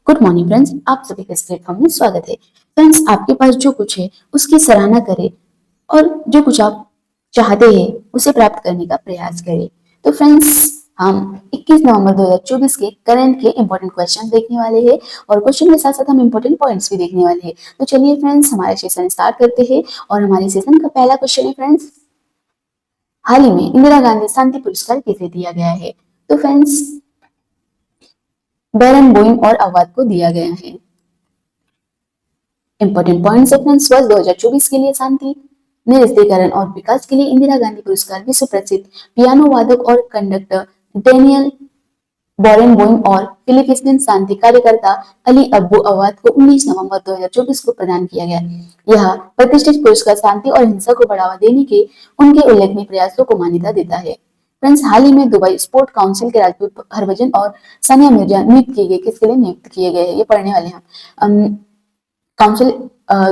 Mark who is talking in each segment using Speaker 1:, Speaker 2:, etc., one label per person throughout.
Speaker 1: Good morning friends, आप सभी का इस प्लेटफॉर्म में स्वागत है। फ्रेंड्स, आपके पास जो कुछ है उसकी सराहना करें और जो कुछ आप चाहते हैं उसे प्राप्त करने का प्रयास करें। तो फ्रेंड्स, हम 21 नवंबर 2024 के करंट के इंपॉर्टेंट क्वेश्चन देखने वाले हैं और क्वेश्चन के साथ साथ हम इंपॉर्टेंट पॉइंट्स भी देखने वाले हैं। तो चलिए फ्रेंड्स, हमारा सेशन स्टार्ट करते हैं और हमारे सेशन का पहला क्वेश्चन है फ्रेंड्स, हाल ही में इंदिरा गांधी शांति पुरस्कार किसे दिया गया है? तो फ्रेंड्स, बैरन बोइंग और अवाद को दिया गया है। इंपॉर्टेंट पॉइंट्स है फ्रेंड्स, वर्ष 2024 के लिए शांति निरस्तीकरण और विकास के लिए इंदिरा गांधी पुरस्कार विश्व प्रसिद्ध पियानो वादक और कंडक्टर डेनियल बोरेनबोइम और फिलिपिन शांति कार्यकर्ता अली अब्बू अवाद को 19 नवंबर 2024 को प्रदान किया गया। यह प्रतिष्ठित पुरस्कार शांति और हिंसा को बढ़ावा देने के उनके उल्लेखनीय प्रयासों को मान्यता देता है। फ्रेंड्स, हाल ही में दुबई स्पोर्ट काउंसिल के राजदूत हरभजन और सानिया मिर्जा नियुक्त किए गए। किसके लिए नियुक्त किए गए हैं ये पढ़ने वाले हैं। काउंसिल,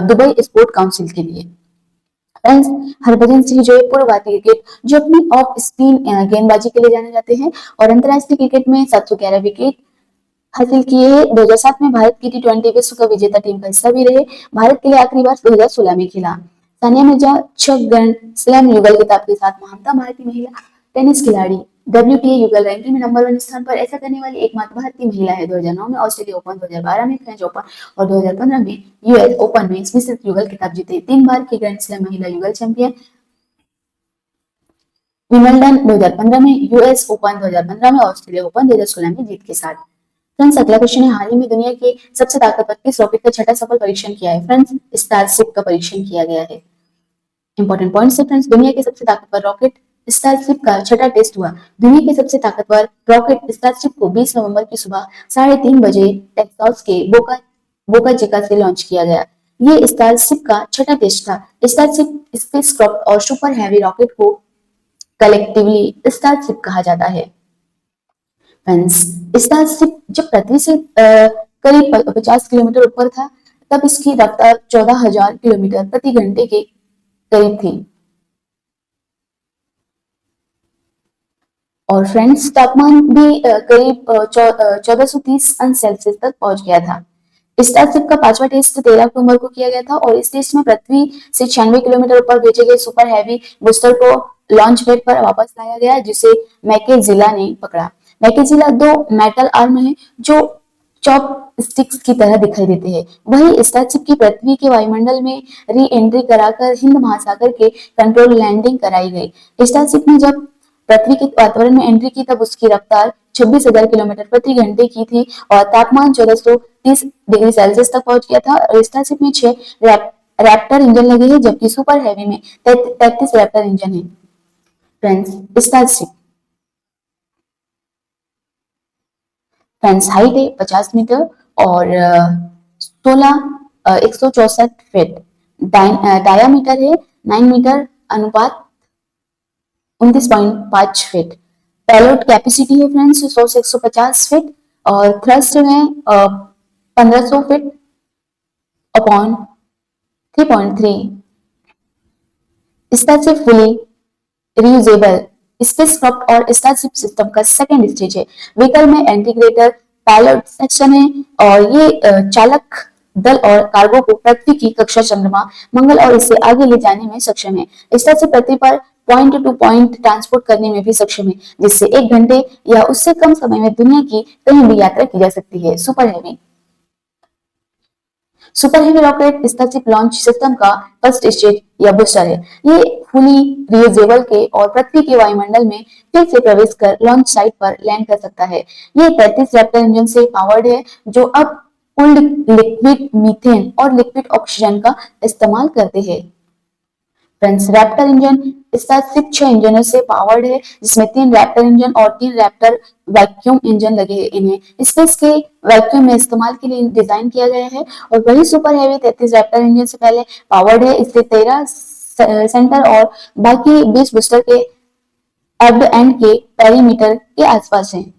Speaker 1: दुबई स्पोर्ट काउंसिल के लिए। फ्रेंड्स, हरभजन सिंह जो है पूर्व भारतीय क्रिकेट जो अपनी ऑफ स्पिन गेंदबाजी के लिए जाने जाते हैं और अंतरराष्ट्रीय क्रिकेट में 711 विकेट हासिल किए हैं। 2007 में भारत की T20 विश्व कप विजेता टीम का हिस्सा भी रहे। भारत के लिए आखिरी बार 2016 में खेला। सानिया मिर्जा 6 ग्रैंड स्लैम युगल खिताब के साथ महानतम भारतीय महिला टेनिस खिलाड़ी, WTA युगल रैंकिंग में नंबर 1 स्थान पर ऐसा करने वाली एकमात्र भारतीय महिला है। 2009 में ऑस्ट्रेलिया ओपन, 2012 में फ्रेंच ओपन और 2015 में US ओपन में मिश्रित युगल खिताब जीते। 3 बार की ग्रैंड स्लैम महिला युगल चैंपियन, विंबलडन 2015 में, US ओपन 2015 में, ऑस्ट्रेलिया ओपन 2016 में जीत के साथ। फ्रेंड्स, अगला क्वेश्चन है, हाल ही में दुनिया के सबसे ताकतवर किस रॉकेट का छठा सफल परीक्षण किया है? फ्रेंड्स, स्टारशिप का परीक्षण किया गया है। इंपॉर्टेंट पॉइंट्स है फ्रेंड्स, दुनिया के सबसे ताकतवर रॉकेट स्टारशिप का छठा टेस्ट हुआ। दुनिया के सबसे ताकतवर रॉकेट स्टारशिप को 20 नवंबर की सुबह 3:30 बजे टेक्सास के बोका चिका से लॉन्च किया गया। ये स्टारशिप का छठा टेस्ट था। स्टारशिप स्पेसक्राफ्ट और सुपर हैवी रॉकेट को कलेक्टिवली स्टारशिप कहा जाता है। फ्रेंड्स, स्टारशिप जब पृथ्वी से करीब 50 किलोमीटर ऊपर था तब इसकी रफ्तार 14,000 किलोमीटर प्रति घंटे के करीब थी। और फ्रेंड्स, तापमान भी करीब 1430 अंश सेल्सियस तक पहुंच गया था। स्टारशिप का 5वां टेस्ट 13 अक्टूबर को किया गया था और इस टेस्ट में पृथ्वी से 96 किलोमीटर ऊपर भेजे गए सुपर हैवी बूस्टर को लॉन्च पैड पर वापस लाया गया, जिसे मैकेजिला ने पकड़ा। मैकेजिला 2 मेटल आर्म है जो चॉप स्टिक्स की तरह दिखाई देते हैं। वही स्टारशिप की पृथ्वी के वायुमंडल में री एंट्री कराकर हिंद महासागर के कंट्रोल लैंडिंग कराई गई। स्टारशिप ने जब पृथ्वी के वातावरण में एंट्री की तब उसकी रफ्तार 26,000 किलोमीटर प्रति घंटे की थी और तापमान 1430 डिग्री सेल्सियस तक पहुंच गया था। स्टारशिप में 6 रैप्टर इंजन लगे हैं जबकि सुपर हैवी में 33 रैप्टर इंजन है। फ्रेंड्स, स्टारशिप फ्रेंड्स हाइट है 50 मीटर और 164 फीट। डायामीटर है 9 मीटर अनुपात 29.5 फीट। पेलोड कैपेसिटी है फ्रेंड्स 100 से 150 फीट और थ्रस्ट में 1500 feet upon 3.3। Starship fully reusable spacecraft और स्टारशिप सिस्टम का सेकेंड स्टेज है। व्हीकल में इंटीग्रेटर पायलट सेक्शन है और ये चालक दल और कार्गो को पृथ्वी की कक्षा, चंद्रमा, मंगल और इससे आगे ले जाने में सक्षम है। स्टारशिप पृथ्वी पर पॉइंट टू पॉइंट ट्रांसपोर्ट करने में भी सक्षम है, जिससे 1 घंटे या उससे कम समय में दुनिया की कहीं भी यात्रा की जा सकती है। Super heavy rocket starship launch system का फर्स्ट स्टेज या बूस्टर है। ये फुली रियूजेबल के और पृथ्वी के वायुमंडल में फिर से प्रवेश कर लॉन्च साइट पर लैंड कर सकता है। ये 33 रैप्टर इंजन से पावर्ड है जो अब कुल्ड लिक्विड मीथेन और लिक्विड ऑक्सीजन का इस्तेमाल करते हैं। फ्रेंड्स, रैप्टर इंजन स्टारशिप 6 इंजनों से पावर्ड है जिसमें 3 रैप्टर इंजन और 3 रैप्टर वैक्यूम इंजन लगे हैं। इन्हें स्पेस के वैक्यूम में इस्तेमाल के लिए डिजाइन किया गया है और वही सुपर हैवी 33 रैप्टर इंजन से पहले पावर्ड है। इससे 13 सेंटर और बाकी 20 बूस्टर के एट द एंड के पेरीमीटर के आसपास हैं।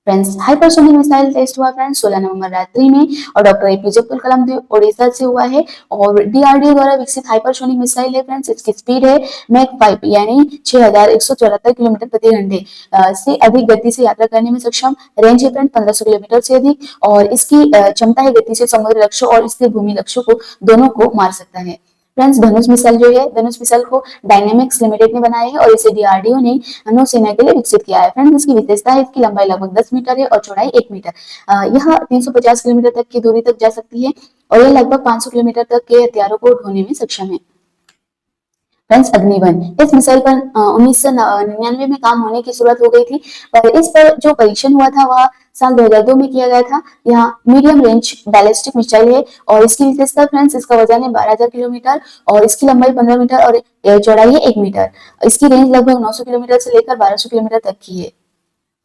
Speaker 1: फ्रेंड्स हाइपरसोनिक मिसाइल टेस्ट हुआ फ्रेंड्स 16 नवंबर रात्रि में और डॉक्टर एपीजे अब्दुल कलाम द्वीप ओडिशा से हुआ है और डीआरडीओ द्वारा विकसित हाइपरसोनिक मिसाइल है फ्रेंड्स। इसकी स्पीड है मैक 5 यानी 6174 किलोमीटर प्रति घंटे से अधिक गति से यात्रा करने में सक्षम। रेंज है फ्रेंड 1500 किलोमीटर से अधिक और इसकी क्षमता है गति से समुद्री लक्ष्यों और इससे भूमि लक्ष्यों को दोनों को मार सकता है। फ्रेंड्स धनुष मिसाइल जो है, धनुष मिसाइल को डायनेमिक्स लिमिटेड ने बनाया है और इसे डीआरडीओ ने नौसेना के लिए विकसित किया है। फ्रेंड्स इसकी विशेषता है इसकी लंबाई लगभग 10 मीटर है और चौड़ाई 1 मीटर। यह 350 किलोमीटर तक की दूरी तक जा सकती है और यह लगभग 500 किलोमीटर तक के हथियारों को ढोने में सक्षम है। फ्रेंड्स अग्निवन, इस मिसाइल पर 1999 में काम होने की शुरुआत हो गई थी पर इस पर जो परीक्षण हुआ था वह साल 2002 में किया गया था। यहाँ मीडियम रेंज बैलिस्टिक मिसाइल है और इसकी विशेषता फ्रेंड्स इसका वजन है 12,000 किलोमीटर और इसकी लंबाई 15 मीटर और चौड़ाई है 1 मीटर। इसकी रेंज लगभग 900 किलोमीटर से लेकर 1200 किलोमीटर तक की है।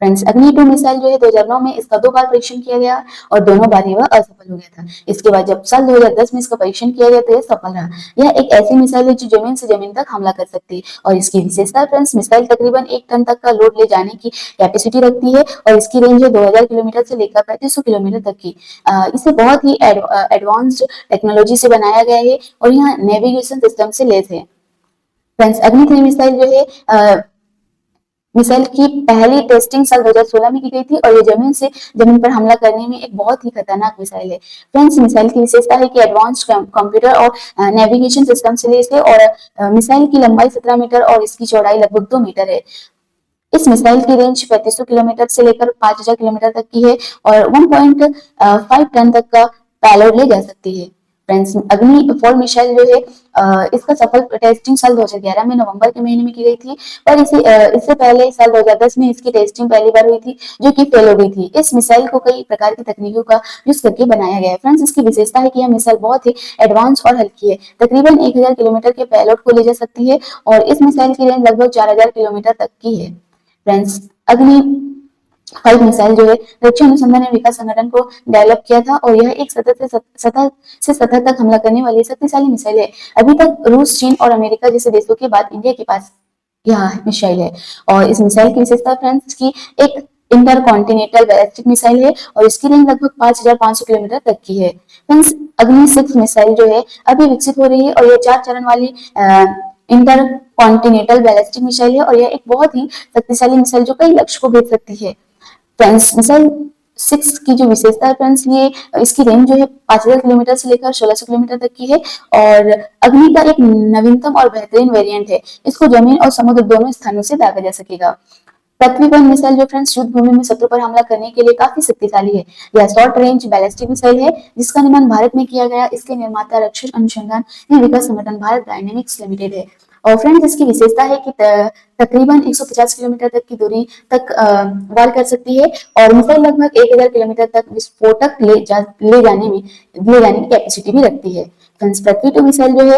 Speaker 1: फ्रेंड्स अग्नि 2 मिसाइल जो है 2009 में इसका 2 बार परीक्षण किया गया और दोनों बार ही वह असफल हो गया था। इसके बाद जब साल 2010 में इसका परीक्षण किया गया तो यह सफल रहा। यह एक ऐसी मिसाइल है जो जमीन से जमीन तक हमला कर सकती है और इसकी विशेषता फ्रेंड्स मिसाइल तकरीबन 1 टन तक का लोड ले जाने की कैपेसिटी रखती है और इसकी रेंज है 2000 किलोमीटर से लेकर 3500 किलोमीटर तक की। इसे बहुत ही एडवांस्ड टेक्नोलॉजी से बनाया गया है और यहाँ नेविगेशन सिस्टम से लैस है। फ्रेंड्स अग्नि 3 मिसाइल जो है मिसाइल की पहली टेस्टिंग साल 2016 में की गई थी और ये जमीन पर हमला करने में एक बहुत ही खतरनाक मिसाइल है। फ्रेंड्स मिसाइल की विशेषता है कि एडवांस्ड कंप्यूटर और नेविगेशन सिस्टम से लैस है और मिसाइल की लंबाई 17 मीटर और इसकी चौड़ाई लगभग 2 मीटर है। इस मिसाइल की रेंज 3500 किलोमीटर से लेकर 5000 किलोमीटर तक की है और 1.5 टन तक का पेलोड ले जा सकती है। फ्रेंड्स अग्नि 4 मिसाइल जो है इसका सफल टेस्टिंग साल 2011 में नवंबर के महीने में की गई थी पर इससे पहले साल 2010 में इसकी टेस्टिंग पहली बार हुई थी जो कि फेल हो गई थी। इस मिसाइल को कई प्रकार की तकनीकों का यूज करके बनाया गया है। फ्रेंड्स इसकी विशेषता है कि यह मिसाइल बहुत ही एडवांस और हल्की है, तकरीबन 1000 किलोमीटर के पेलोड को ले जा सकती है और इस मिसाइल की रेंज लगभग 4000 किलोमीटर तक की है। फ्रेंड्स अग्नि 5 मिसाइल जो है रक्षा अनुसंधान एवं विकास संगठन को डेवलप किया था और यह एक सतह तक हमला करने वाली शक्तिशाली मिसाइल है। अभी तक रूस, चीन और अमेरिका जैसे देशों के बाद इंडिया के पास यह मिसाइल है और इस मिसाइल की विशेषता फ्रेंड्स की एक इंटरकॉन्टिनेंटल बैलिस्टिक मिसाइल है और इसकी रेंज लगभग 5500 किलोमीटर तक की है। फ्रेंड्स अग्नि 6 मिसाइल जो है अभी विकसित हो रही है और यह 4 चरण वाली इंटर कॉन्टिनेंटल बैलिस्टिक मिसाइल है और यह एक बहुत ही शक्तिशाली मिसाइल जो कई लक्ष्य को भेद सकती है। फ्रेंड्स मिसाइल 6 की जो विशेषता है फ्रेंड्स ये इसकी रेंज जो है 5000 किलोमीटर से लेकर 1600 किलोमीटर तक की है और अग्नि का एक नवीनतम और बेहतरीन वेरिएंट है। इसको जमीन और समुद्र दोनों स्थानों से दागा जा सकेगा। पृथ्वी पर मिसाइल जो फ्रेंड्स युद्ध भूमि में शत्रु पर हमला करने के लिए काफी शक्तिशाली है। यह शॉर्ट रेंज बैलिस्टिक मिसाइल है जिसका निर्माण भारत में किया गया। इसके निर्माता रक्षा अनुसंधान एवं विकास संगठन भारत डायनेमिक्स लिमिटेड है और फ्रेंड्स इसकी विशेषता है कि तकरीबन 150 किलोमीटर तक की दूरी तक वार कर सकती है और मिसाइल लगभग 1000 किलोमीटर तक विस्फोटक ले जाने की कैपेसिटी भी रखती है। फ्रेंड्स पृथ्वी 2 मिसाइल जो है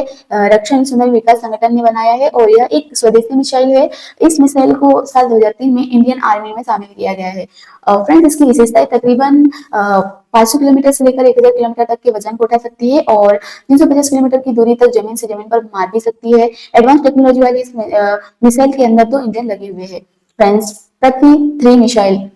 Speaker 1: रक्षा अनुसंधान विकास संगठन ने बनाया है और यह एक स्वदेशी मिसाइल है। इस मिसाइल को साल 2003 में इंडियन आर्मी में शामिल किया गया है। फ्रेंड्स इसकी विशेषताएं तकरीबन 500 किलोमीटर से लेकर 1000 किलोमीटर तक के वजन को उठा सकती है और 350 किलोमीटर की दूरी तक जमीन से जमीन पर मार भी सकती है। एडवांस टेक्नोलॉजी वाली इस मिसाइल के अंदर 2 इंजन लगे हुए हैं। फ्रेंड्स पृथ्वी 3 मिसाइल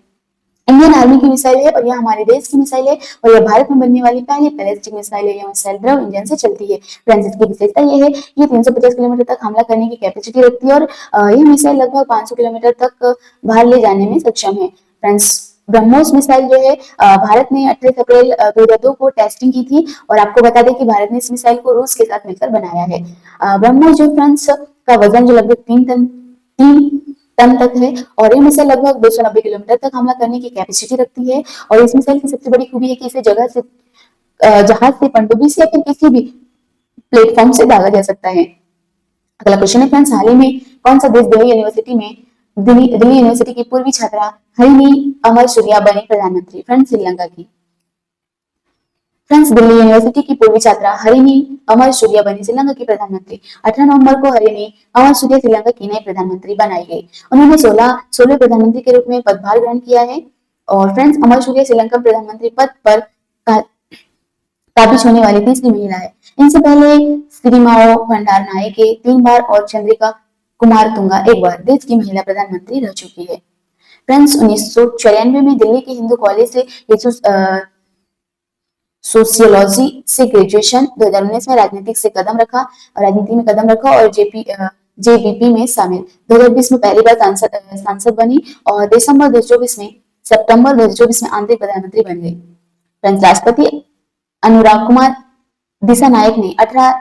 Speaker 1: इंडियन आर्मी की मिसाइल है और यह हमारे देश की मिसाइल है और यह भारत में बनने वाली पहली बैलिस्टिक मिसाइल है। यह मिसाइल द्रव इंजन से चलती है। फ्रेंड्स इसकी विशेषता यह है कि 350 किलोमीटर तक हमला करने की कैपेसिटी रखती है और यह मिसाइल लगभग 500 किलोमीटर तक बाहर ले जाने में सक्षम है। फ्रेंड्स ब्रह्मोस मिसाइल जो है भारत ने 28 अप्रैल 2002 को टेस्टिंग की थी और आपको बता दें कि भारत ने इस मिसाइल को रूस के साथ मिलकर बनाया है। ब्रह्मोस जो फ्रेंड्स का वजन जो लगभग 3 टन तक है और ये मिसाइल लगभग 290 किलोमीटर तक हमला करने की कैपेसिटी रखती है और इस मिसाइल की सबसे बड़ी खूबी है कि इसे जहाज से, पनडुब्बी से या फिर किसी भी प्लेटफॉर्म से दागा जा सकता है। अगला क्वेश्चन है फ्रेंड्स, हाल ही में कौन सा देश दिल्ली यूनिवर्सिटी की पूर्वी छात्रा हरिणी अमर सूर्या बनी प्रधानमंत्री? फ्रेंड्स श्रीलंका की। फ्रेंड्स दिल्ली यूनिवर्सिटी की पूर्वी छात्रा हरिणी अमर सूर्या बनी श्रीलंका की प्रधानमंत्री। 18 नवंबर को हरिणी अमर सूर्या श्रीलंका की नई प्रधानमंत्री बनाई गई। उन्होंने 16वें प्रधानमंत्री के रूप में पदभार ग्रहण किया है और फ्रेंड्स अमर सूर्या श्रीलंका प्रधानमंत्री पद पर काबिज होने वाली तीसरी महिला है। इनसे पहले सिरिमाओ भंडारनायके 3 बार और चंद्रिका कुमारतुंगा 1 बार देश की महिला प्रधानमंत्री रह चुकी है। फ्रेंड्स 1994 में दिल्ली के हिंदू कॉलेज से सोशियोलॉजी से ग्रेजुएशन, 2019 में राजनीति में कदम रखा और जेबीपी में शामिल। 2020 में पहली बार सांसद बनी और सितंबर 2024 में आंतरिक प्रधानमंत्री बन गई। फ्रेंड्स राष्ट्रपति अनुराग कुमार दिशा नायक ने 18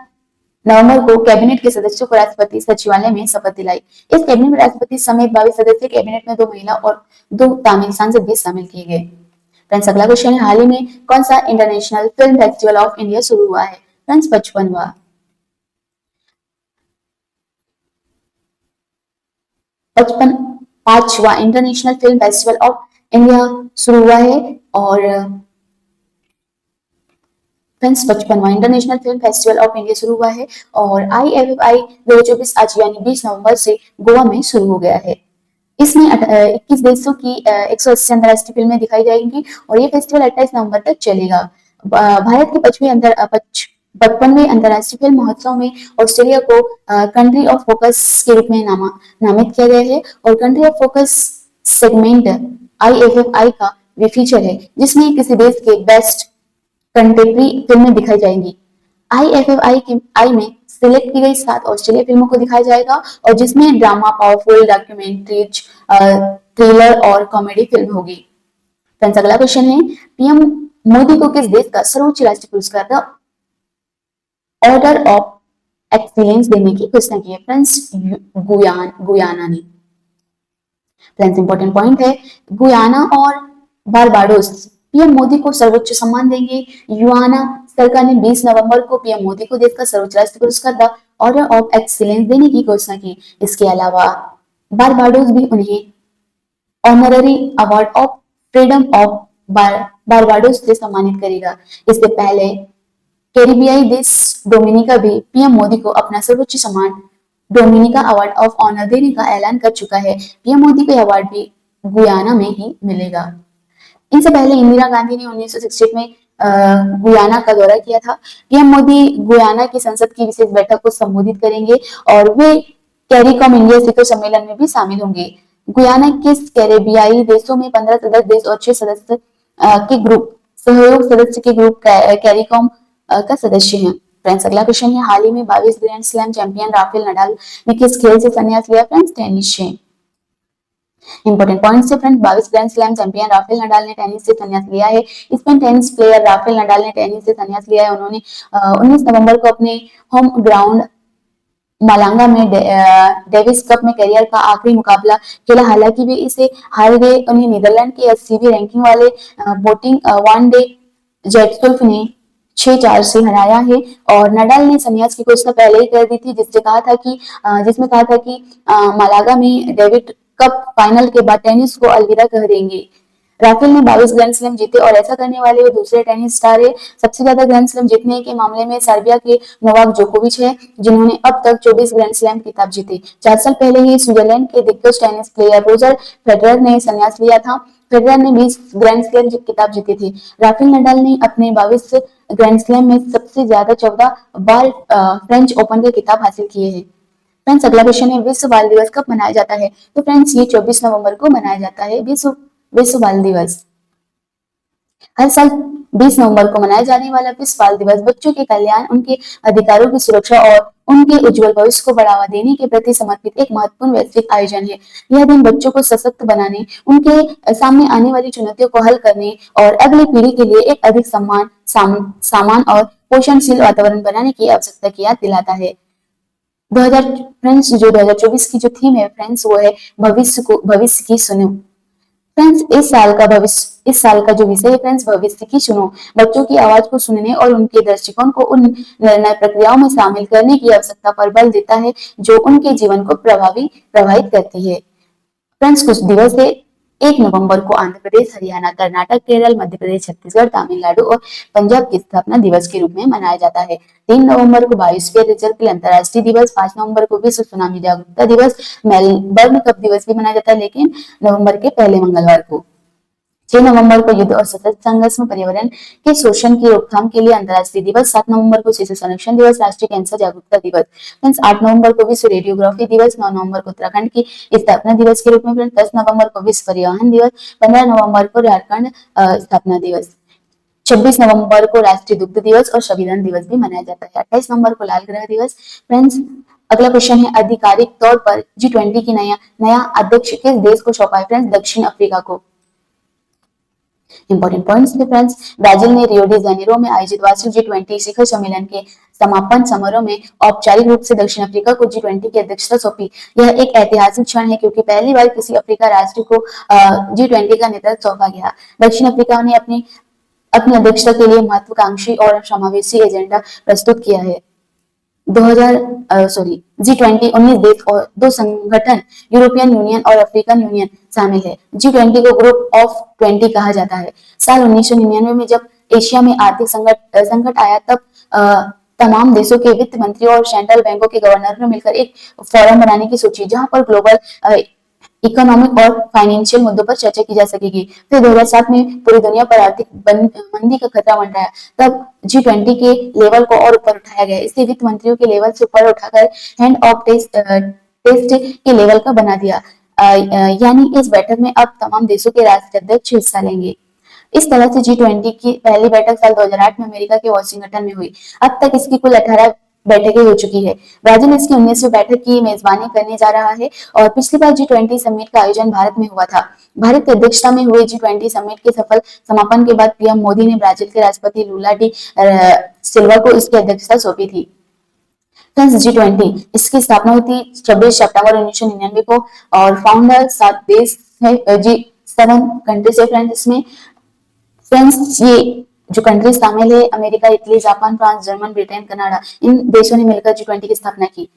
Speaker 1: नवंबर को कैबिनेट के सदस्यों को राष्ट्रपति सचिवालय में शपथ दिलाई। इस कैबिनेट में राष्ट्रपति समेत 22 सदस्य, कैबिनेट में 2 महिला और 2 तमिल सांसद भी शामिल किए गए। फ्रेंड्स अगला क्वेश्चन है, हाल ही में कौन सा international film festival of India शुरू हुआ है? फ्रेंड्स 55वां international film festival of India शुरू हुआ है और फ्रेंड्स 55वां international film festival of India शुरू हुआ है और IFFI 2024 आज यानी 20 नवंबर से गोवा में शुरू हो गया है। इसमें 21 देशों की 180 अंतर्राष्ट्रीय फिल्में दिखाई जाएंगी और ये फेस्टिवल 28 नवंबर तक चलेगा। भारत के 55वें अंतर्राष्ट्रीय फिल्म महोत्सव में ऑस्ट्रेलिया को कंट्री ऑफ फोकस के रूप में नामित किया गया है और country of focus segment IFFI का वे फीचर है जिसमें किसी देश के बेस्ट कंटेम्प्रेरी फिल्में दिखाई जाएंगी। IFFI में सिलेक्ट की गई 7 ऑस्ट्रेलिया फिल्मों को दिखाया जाएगा और जिसमें ड्रामा, पावरफुल, डॉक्यूमेंट्रीज, थ्रिलर और कॉमेडी फिल्म होगी। फ्रेंड्स अगला क्वेश्चन है, पीएम मोदी को किस देश का सर्वोच्च राष्ट्रीय पुरस्कार द ऑर्डर ऑफ एक्सीलेंस देने की घोषणा की है? फ्रेंड्स गुयाना ने। फ्रेंड्स इंपॉर्टेंट पॉइंट है, गुयाना और बारबाडोस पीएम मोदी को सर्वोच्च सम्मान देंगे। गुयाना सरकार ने 20 नवंबर को पीएम मोदी को देश का सर्वोच्च राष्ट्रीय पुरस्कार द ऑर्डर ऑफ एक्सीलेंस देने की घोषणा की। इसके अलावा बारबाडोस भी उन्हें honorary award of freedom of Barbados से सम्मानित करेगा। इससे पहले कैरिबियाई देश डोमिनिका भी पीएम मोदी को अपना सर्वोच्च सम्मान डोमिनिका अवार्ड ऑफ ऑनर देने का ऐलान कर चुका है। पीएम मोदी को अवार्ड भी गुयाना में ही मिलेगा। इनसे पहले इंदिरा गांधी ने 1961 में गुयाना का दौरा किया था। पीएम मोदी गुयाना की संसद की विशेष बैठक को संबोधित करेंगे और वे कैरिकॉम इंडिया शिखर सम्मेलन में भी शामिल होंगे। गुयाना के कैरेबियाई देशों में 15 सदस्य देश और 6 सदस्य के ग्रुप सहयोग सदस्य के ग्रुप कैरिकॉम का सदस्य हैं। फ्रेंड्स अगला क्वेश्चन है, हाल ही में 22 grand slam champion Rafael Nadal ने किस खेल से संन्यास लिया? फ्रेंड्स टेनिस से। इंपॉर्टेंट पॉइंट्स है friends, 22 grand slam champion Rafael Nadal ने टेनिस से संन्यास लिया है। Spain tennis player Rafael Nadal ने टेनिस से संन्यास लिया है। उन्होंने 19 नवंबर को अपने होम ग्राउंड मालांगा में डेविस कप में करियर का आखिरी मुकाबला खेला। हालांकि वे इसे हार गए। उन्हें नीदरलैंड के 80वीं रैंकिंग वाले बोटिंग वन डे जेटसुल्फ ने 6-4 से हराया है और नडाल ने संन्यास की घोषणा पहले ही कर दी थी, जिसमें कहा था कि मालागा में डेविड कप फाइनल के बाद टेनिस को अलविदा कह देंगे। राफेल ने 22 ग्रैंड स्लैम जीते और ऐसा करने वाले वो दूसरे टेनिस स्टार है। सबसे ज्यादा ग्रैंड स्लैम जीतने के मामले में सर्बिया के नोवाक जोकोविच है, जिन्होंने अब तक 24 ग्रैंड स्लैम खिताब जीते। 4 साल पहले ही स्विट्जरलैंड के दिग्गज टेनिस प्लेयर रोजर फेडरर ने संन्यास लिया था। फेडरर ने 20 ग्रैंड स्लैम खिताब जीते थे। राफेल नडाल ने अपने 22 ग्रैंड स्लैम में सबसे ज्यादा 14 बार फ्रेंच ओपन के खिताब हासिल किए हैं। फ्रेंड्स अगला क्वेश्चन है, विश्व बाल दिवस कब मनाया जाता है? तो फ्रेंड्स ये 24 नवंबर को मनाया जाता है विश्व बाल दिवस। हर साल 20 नवंबर को मनाया जाने वाला विश्व बाल दिवस बच्चों के कल्याण, उनके अधिकारों की सुरक्षा और उनके उज्जवल भविष्य को बढ़ावा देने के प्रति समर्पित एक महत्वपूर्ण वैश्विक आयोजन है। यह दिन बच्चों को सशक्त बनाने, उनके सामने आने वाली चुनौतियों को हल करने और अगली पीढ़ी के लिए एक अधिक समान और पोषणशील वातावरण बनाने की आवश्यकता की याद दिलाता है। 2024 की जो थीम है फ्रेंड्स वो है भविष्य की सुनो। फ्रेंड्स इस साल का जो विषय है फ्रेंड्स भविष्य की सुनो। बच्चों की आवाज को सुनने और उनके दृष्टिकोण को उन निर्णय प्रक्रियाओं में शामिल करने की आवश्यकता पर बल देता है जो उनके जीवन को प्रभावित करती है। फ्रेंड्स कुछ दिवस है, 1 नवंबर को आंध्र प्रदेश, हरियाणा, कर्नाटक, केरल, मध्य प्रदेश, छत्तीसगढ़, तमिलनाडु और पंजाब की स्थापना दिवस के रूप में मनाया जाता है। 3 नवंबर को बायोस्फीयर रिजर्व के लिए अंतर्राष्ट्रीय दिवस, 5 नवंबर को विश्व सुनामी जागरूकता दिवस, मेलबर्न कप दिवस भी मनाया जाता है, लेकिन नवंबर के पहले मंगलवार को। 6 नवंबर को युद्ध और सतत संघर्ष में पर्यावरण के शोषण की रोकथाम के लिए अंतर्राष्ट्रीय दिवस। 7 नवंबर को शिशु संरक्षण दिवस, राष्ट्रीय कैंसर जागरूकता दिवस। फ्रेंड्स 8 नवंबर को विश्व रेडियोग्राफी दिवस। 9 नवंबर को उत्तराखंड की स्थापना दिवस के रूप में। 10 नवंबर को विश्व परिवहन दिवस। 15 नवंबर को झारखंड स्थापना दिवस। 26 नवंबर को राष्ट्रीय दुग्ध दिवस और संविधान दिवस भी मनाया जाता है। 28 नवंबर को लाल ग्रह दिवस। फ्रेंड्स अगला क्वेश्चन है, आधिकारिक तौर पर G20 की नया अध्यक्ष किस देश को सौंपा है? फ्रेंड्स दक्षिण अफ्रीका को। इंपॉर्टेंट पॉइंट्स थे फ्रेंड्स, ब्राजील ने रियो डी जेनेरो में आयोजित वार्षिक G20 शिखर सम्मेलन के समापन समारोह में औपचारिक रूप से दक्षिण अफ्रीका को G20 की अध्यक्षता सौंपी। यह एक ऐतिहासिक क्षण है क्योंकि पहली बार किसी अफ्रीका राष्ट्र को G20 का नेतृत्व सौंपा गया। दक्षिण अफ्रीका ने अपनी अध्यक्षता के लिए महत्वाकांक्षी और समावेशी एजेंडा प्रस्तुत किया है। G20 19 देश और 2 संगठन यूरोपियन यूनियन और अफ्रीकन यूनियन शामिल है। G20 को ग्रुप ऑफ 20 कहा जाता है। साल 1999 में जब एशिया में आर्थिक संकट आया तब तमाम देशों के वित्त मंत्री और सेंट्रल बैंकों के गवर्नर ने मिलकर एक फोरम बनाने की सोची जहां पर ग्लोबल इकोनॉमिक और फाइनेंशियल मुद्दों पर चर्चा की जा सकेगी। फिर 2007 में पूरी दुनिया पर आर्थिक मंदी का खतरा मंडराया, तब G20 के लेवल को और ऊपर उठाया गया। इसे वित्त मंत्रियों के लेवल से ऊपर उठाकर हैंड ऑफ टेस्ट के लेवल का बना दिया। यानी इस बैठक में अब तमाम देशों के राष्ट्राध्यक्ष हिस्सा लेंगे। इस तरह से G20 की पहली बैठक साल 2008 में अमेरिका के वाशिंगटन में हुई। अब तक इसकी कुल 18 बैठकें हो चुकी है। ब्राजील इसकी 19वीं बैठक की मेजबानी करने जा रहा है और पिछली बार G20 समिट का आयोजन भारत में हुआ था। भारत की अध्यक्षता में हुए G20 समिट के सफल समापन के बाद पीएम मोदी ने ब्राजील के राष्ट्रपति लूला डी सिल्वा को इसकी अध्यक्षता सौंपी थी। फ्रेंड्स G20 इसकी स्थापना हुई थी 26 सितंबर 1999 को और फाउंडर 7 देश है, G7 कंट्रीज है फ्रेंड्स। इसमें फ्रेंड्स ये जो कंट्री शामिल है America, Italy, Japan, France, German, Britain, Canada, इन देशों ने मिलकर G20 की स्थापना की।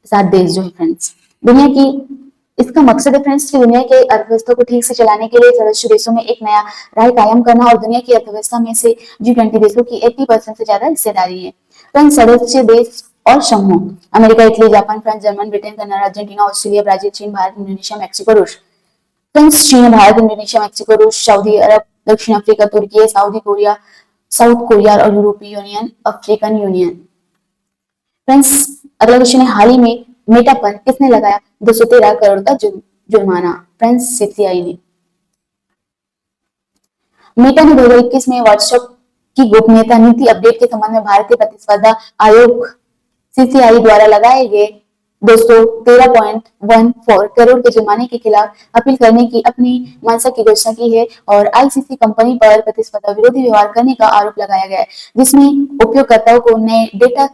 Speaker 1: 7 देश जो है फ्रेंड्स दुनिया की, इसका मकसद है फ्रेंड्स कि दुनिया के अर्थव्यवस्था को ठीक से चलाने के लिए सदस्य देशों में एक नया राह कायम करना और दुनिया की अर्थव्यवस्था में से G20 देशों की 80% से ज्यादा हिस्सेदारी है। फ्रेंड्स सदस्य देश और समूह America, Italy, Japan, France, German, Britain, Canada, Argentina, Australia, Brazil, चीन, भारत, इंडोनेशिया, मैक्सिको, रूस। फ्रेंड्स चीन, भारत, इंडोनेशिया, मैक्सिको, रूस, सऊदी अरब, दक्षिण अफ्रीका, तुर्की, साउथ कोरिया और यूरोपीय यूनियन, अफ्रीकन यूनियन। फ्रेंड्स अगला क्वेश्चन है, हाल ही में मेटा पर किसने लगाया 213 करोड़ का जुर्माना? फ्रेंड्स सीसीआई ने। मेटा ने 2021 में व्हाट्सएप की गोपनीयता नीति अपडेट के संबंध में भारतीय प्रतिस्पर्धा आयोग सीसीआई द्वारा लगाए गए 213.14 करोड़ के जुर्माने के खिलाफ अपील करने की अपनी मंशा की घोषणा की है और आईसीसी कंपनी पर प्रतिस्पर्धा विरोधी व्यवहार करने का आरोप लगाया गया है, जिसमें उपयोगकर्ताओं को नए डेटा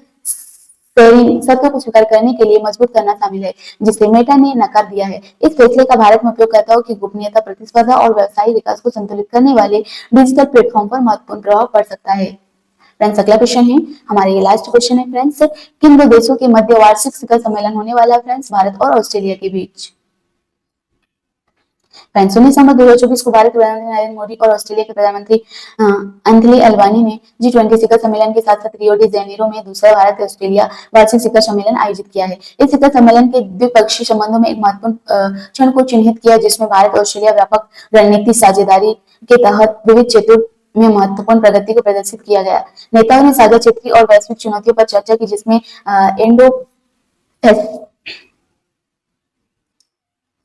Speaker 1: शेयरिंग शर्तों को स्वीकार करने के लिए मजबूर करना शामिल है, जिसे मेटा ने नकार दिया है। इस फैसले का भारत में उपयोगकर्ताओं की गोपनीयता, प्रतिस्पर्धा और व्यवसायिक विकास को संतुलित करने वाले डिजिटल प्लेटफॉर्म पर महत्वपूर्ण प्रभाव पड़ सकता है। फ्रेंड्स अगला क्वेश्चन है, हमारे ये लास्ट क्वेश्चन है फ्रेंड्स, किन दो देशों के मध्य वार्षिक शिखर सम्मेलन होने वाला है? फ्रेंड्स भारत और ऑस्ट्रेलिया के बीच। फ्रेंड्स 19 नवंबर 2024 को भारत प्रधानमंत्री नरेंद्र मोदी और ऑस्ट्रेलिया के प्रधानमंत्री एंथनी अल्बानी ने G20 शिखर सम्मेलन के साथ साथ रियो डी जेनेरो में दूसरा भारत ऑस्ट्रेलिया वार्षिक शिखर सम्मेलन आयोजित किया है। इस शिखर सम्मेलन के द्विपक्षीय संबंधों में एक महत्वपूर्ण क्षण को चिन्हित किया, जिसमें भारत और ऑस्ट्रेलिया व्यापक रणनीतिक साझेदारी के तहत विविध क्षेत्रों में महत्वपूर्ण प्रगति को प्रदर्शित किया गया। नेताओं ने साझा क्षेत्रीय और वैश्विक चुनौतियों पर चर्चा की, जिसमें इंडो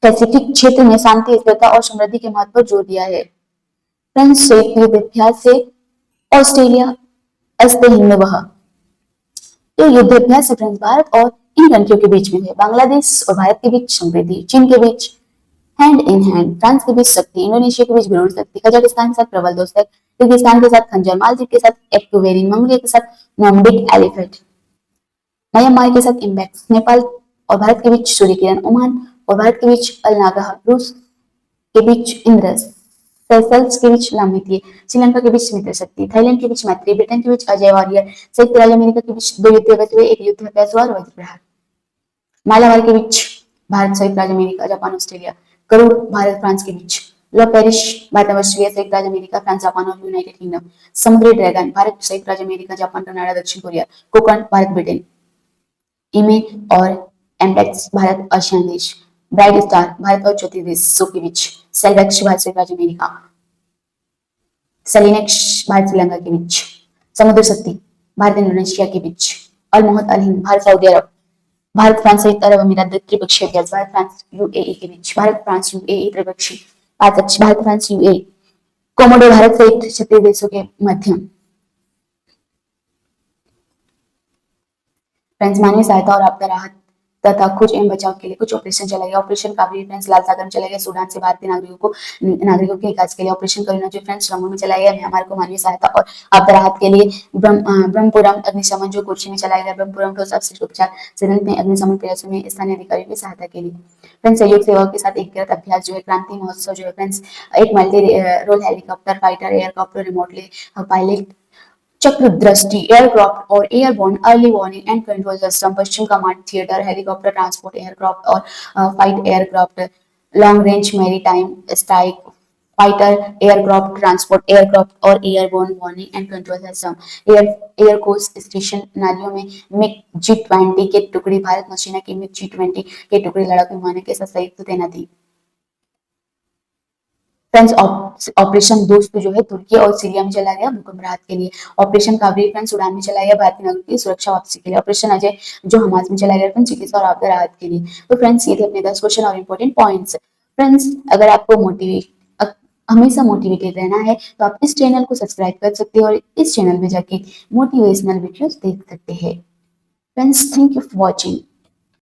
Speaker 1: पैसिफिक क्षेत्र में शांति, स्थिरता और समृद्धि के महत्व पर जोर दिया है। फ्रेंड्स युद्धाभ्यास से ऑस्ट्रेलिया अस्ते हिंद वह, तो युद्धाभ्यास से फ्रेंड्स भारत और इन कंट्रियों के बीच में है। बांग्लादेश और भारत के बीच समृद्धि, चीन के बीच हैंड इन हैंड, फ्रांस के बीच शक्ति, इंडोनेशिया के बीच गरुड़ शक्ति, कजाकिस्तान के साथ प्रबल दोस्त, किर्गिस्तान के साथ खंजर, मालदीव के साथ एक्वेरियन, मंगोलिया के साथ नोम्बिक एलिफेंट, म्यांमार के साथ इम्बैक्स, नेपाल और भारत के बीच सूर्य किरण, ओमान और भारत के बीच अल नागाह, रूस के बीच इंद्रस, सेशल्स के बीच लामिती, श्रीलंका के बीच मित्र शक्ति, थाईलैंड के बीच मैत्री, ब्रिटेन के बीच अजय वॉरियर, संयुक्त राज्य अमेरिका के बीच 2 युद्ध हुए, एक युद्ध अभ्यास हुआ और वज्रप्रहार, मालाबार के बीच भारत, संयुक्त राज्य America, Japan, Australia, Garuda Bharat France के बीच, लॉ पेरिश भारत ऑस्ट्रेलिया, संयुक्त राज्य अमेरिका, फ्रांस, जापान और यूनाइटेड किंगडम, समुद्री ड्रैगन भारत, संयुक्त राज्य अमेरिका, जापान, कनाडा, दक्षिण कोरिया, कोकण भारत, ब्रिटेन, ईमे और एम्पेक्स भारत, आसियान देश, ब्राइट स्टार भारत और ज्योतिर्विश्व के बीच, सेल्वेक्स भारत, संयुक्त राज्य अमेरिका, सेलिनेक्स भारत श्रीलंका के बीच, समुद्र शक्ति भारत इंडोनेशिया के बीच, अल मोहद अल हिंद भारत सऊदी अरब, भारत फ्रांस संयुक्त अरब अमीरात द्विपक्षीय अभ्यास, भारत फ्रांस यूएई के बीच, भारत फ्रांस यूएई त्रिपक्षीय पाचक, Bharat France UAE Komodo Bharat सहित 36 देशों के मध्य। फ्रेंड्स मानवीय सहायता और आपदा राहत तथा खोज एवं बचाव के लिए कुछ ऑपरेशन चलाए गए। ऑपरेशन काबरी फ्रेंड्स लाल सागर में चलाए गए, सूडान से भारतीय नागरिकों के विकास के लिए। ऑपरेशन करुणा जो फ्रेंड्स जम्मू में चलाया गया, म्यांमार को मानवीय सहायता और आपदा राहत के लिए। ब्रह्मपुरम अग्निशमन जो कोच्चि में चलाया गया। ब्रह्मपुरम ठोस अपशिष्ट उपचार संयंत्र में अग्निशमन प्रयासों में स्थानीय अधिकारियों की सहायता के लिए। फ्रेंड्स सहयोग सेवाओं के साथ एकीकृत अभ्यास जो है क्रांति महोत्सव जो है फ्रेंड्स, एक multi role helicopter fighter aircraft remotely pilot चक्र दृष्टि एयरक्राफ्ट और airborne early warning and control system, पश्चिम command theatre helicopter transport aircraft और fight aircraft, long range maritime strike fighter aircraft transport aircraft और airborne warning and control system. Air course station नालियों में MiG G-20 के टुकड़ी, भारत नौसेना की MiG G-20 के टुकड़ी लड़ाकू विमानों के साथ संयुक्त तैनाती। फ्रेंड्स ऑपरेशन दोस्त जो है तुर्की और सीरिया में चला गया भूकंप राहत के लिए। ऑपरेशन काबरी फ्रेंड्स सूडान में चलाया गया भारतीय नागरिकों की सुरक्षा वापसी के लिए। ऑपरेशन अजय जो हमास में चलाया गया फ्रेंड्स चिकित्सा और आपदा राहत के लिए। तो फ्रेंड्स ये थे अपने 10 क्वेश्चन और इंपॉर्टेंट पॉइंट्स। फ्रेंड्स अगर आपको हमेशा मोटिवेटेड रहना है तो आप इस चैनल को सब्सक्राइब कर सकते हैं और इस चैनल में जाके मोटिवेशनल वीडियोस देख सकते हैं। Friends thank you for watching.